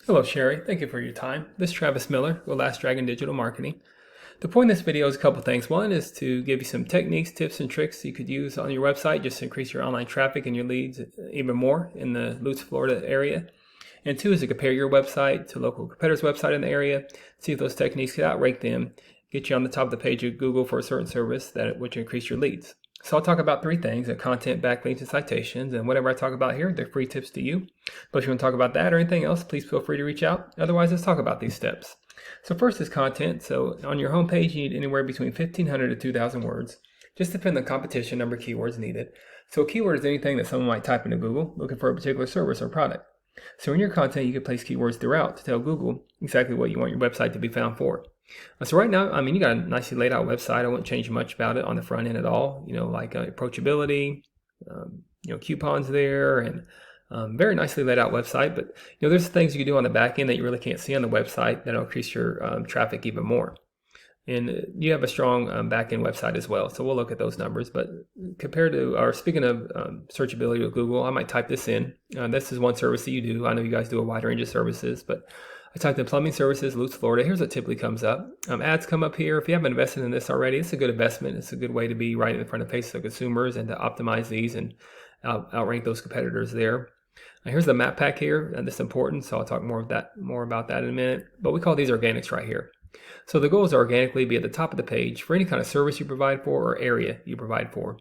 Hello, Sherry. Thank you for your time. This is Travis Miller with Last Dragon Digital Marketing. The point of this video is a couple things. One is to give you some techniques, tips, and tricks you could use on your website just to increase your online traffic and your leads even more in the Lutz, Florida area. And two is to compare your website to local competitors' website in the area, see if those techniques could outrank them, get you on the top of the page of Google for a certain service that would increase your leads. So I'll talk about three things: content, backlinks, and citations. And whatever I talk about here, they're free tips to you. But if you want to talk about that or anything else, please feel free to reach out. Otherwise, let's talk about these steps. So first is content. So on your homepage, you need anywhere between 1,500 to 2,000 words. Just depend on the competition, number of keywords needed. So a keyword is anything that someone might type into Google looking for a particular service or product. So in your content, you can place keywords throughout to tell Google exactly what you want your website to be found for. So right now, you got a nicely laid out website. I wouldn't change much about it on the front end at all. Like approachability, coupons there, and very nicely laid out website. But there's things you can do on the back end that you really can't see on the website that'll increase your traffic even more. And you have a strong back-end website as well. So we'll look at those numbers. But compared to, or speaking of searchability with Google, I might type this in. This is one service that you do. I know you guys do a wide range of services, but I typed in plumbing services, Lutz, Florida. Here's what typically comes up. Ads come up here. If you haven't invested in this already, it's a good investment. It's a good way to be right in front of the face of consumers and to optimize these and outrank those competitors there. Here's the map pack here, and this is important, so I'll talk more about that in a minute. But we call these organics right here. So the goal is to organically be at the top of the page for any kind of service you provide for or area you provide for.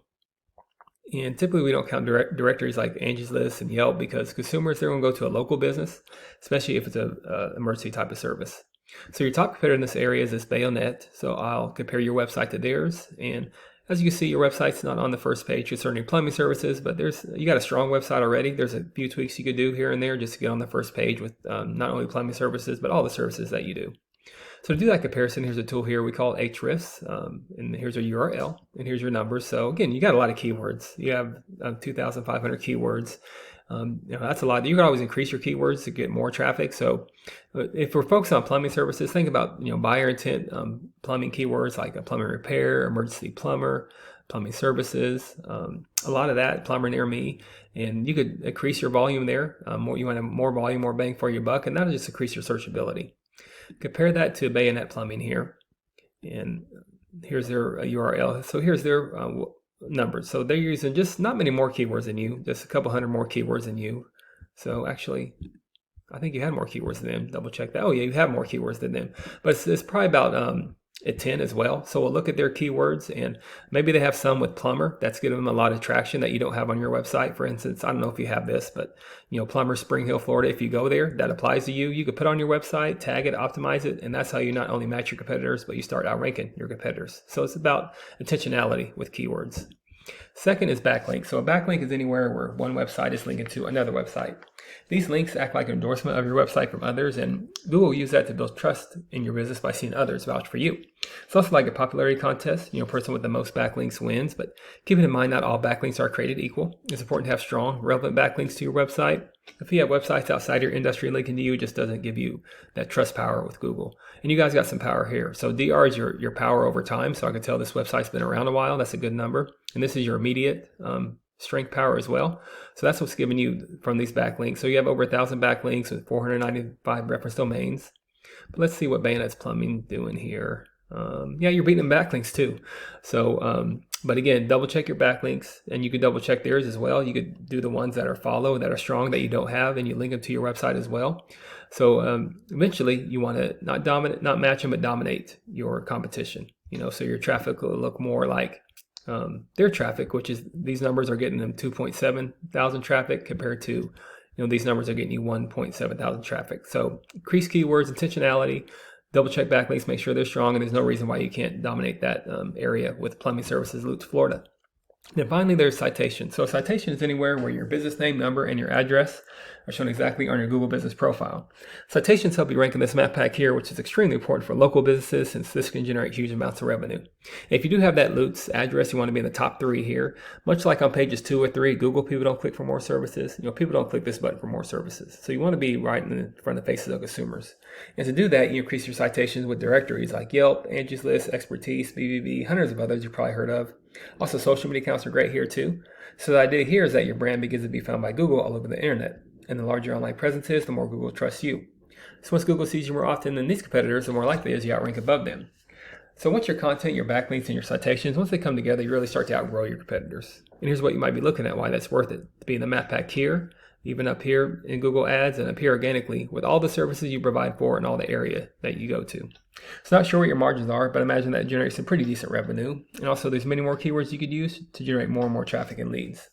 And typically we don't count directories like Angie's List and Yelp because consumers, they're going to go to a local business, especially if it's a emergency type of service. So your top competitor in this area is this Bayonet. So I'll compare your website to theirs. And as you can see, your website's not on the first page for certain plumbing services, but you got a strong website already. There's a few tweaks you could do here and there just to get on the first page with not only plumbing services, but all the services that you do. So to do that comparison, here's a tool here we call Ahrefs, and here's a URL, and here's your numbers. So again, you got a lot of keywords. You have 2,500 keywords. That's a lot. You can always increase your keywords to get more traffic. So if we're focused on plumbing services, think about buyer intent plumbing keywords like a plumbing repair, emergency plumber, plumbing services, a lot of that, plumber near me, and you could increase your volume there. You want to have more volume, more bang for your buck, and that'll just increase your searchability. Compare that to Bayonet Plumbing here, and here's their URL. So here's their numbers. So they're using just not many more keywords than you, just a couple hundred more keywords than you. So actually, I think you had more keywords than them. Double check that. Oh yeah, you have more keywords than them, but it's probably about at 10 as well. So we'll look at their keywords, and maybe they have some with plumber that's giving them a lot of traction that you don't have on your website. For instance, I don't know if you have this, but plumber Spring Hill, Florida, if you go there, that applies to you. You could put on your website, tag it, optimize it, and that's how you not only match your competitors, but you start outranking your competitors. So it's about intentionality with keywords. Second is backlink. So a backlink is anywhere where one website is linking to another website. These links act like an endorsement of your website from others, and Google will use that to build trust in your business by seeing others vouch for you. It's also like a popularity contest. Person with the most backlinks wins, but keeping in mind not all backlinks are created equal. It's important to have strong, relevant backlinks to your website. If you have websites outside your industry linking to you, it just doesn't give you that trust power with Google. And you guys got some power here. So DR is your power over time. So I can tell this website's been around a while. That's a good number. And this is your immediate strength power as well. So that's what's giving you from these backlinks. So you have over 1,000 backlinks with 495 reference domains. But let's see what Bayonet's Plumbing doing here. Yeah, you're beating them backlinks too. So, but again, double check your backlinks, and you can double check theirs as well. You could do the ones that are follow, that are strong, that you don't have, and you link them to your website as well. So eventually you want to not match them, but dominate your competition. So your traffic will look more like their traffic, which is these numbers are getting them 2.7 thousand traffic compared to these numbers are getting you 1.7 thousand traffic. So increase keywords, intentionality, double check backlinks, make sure they're strong, and there's no reason why you can't dominate that area with plumbing services, Lutz, Florida. Then finally, there's citation. So a citation is anywhere where your business name, number, and your address are shown exactly on your Google business profile. Citations help you rank in this map pack here, which is extremely important for local businesses since this can generate huge amounts of revenue. If you do have that Lutz address, you want to be in the top 3 here. Much like on pages 2 or 3, Google people don't click for more services. People don't click this button for more services. So you want to be right in front of the faces of consumers. And to do that, you increase your citations with directories like Yelp, Angie's List, Expertise, BBB, hundreds of others you've probably heard of. Also, social media accounts are great here too. So the idea here is that your brand begins to be found by Google all over the internet. And the larger your online presence is, the more Google trusts you. So once Google sees you more often than these competitors, the more likely it is you outrank above them. So once your content, your backlinks, and your citations, once they come together, you really start to outgrow your competitors. And here's what you might be looking at, why that's worth it. To be in the map pack here, even up here in Google Ads, and up here organically with all the services you provide for and all the area that you go to. So not sure what your margins are, but imagine that generates some pretty decent revenue. And also there's many more keywords you could use to generate more and more traffic and leads.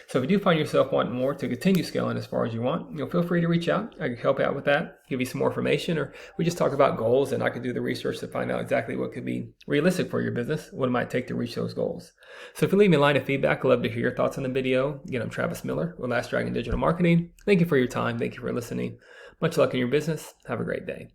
So if you do find yourself wanting more to continue scaling as far as you want, feel free to reach out. I can help out with that, give you some more information, or we just talk about goals and I can do the research to find out exactly what could be realistic for your business, what it might take to reach those goals. So if you leave me a line of feedback, I'd love to hear your thoughts on the video. Again, I'm Travis Miller with Last Dragon Digital Marketing. Thank you for your time. Thank you for listening. Much luck in your business. Have a great day.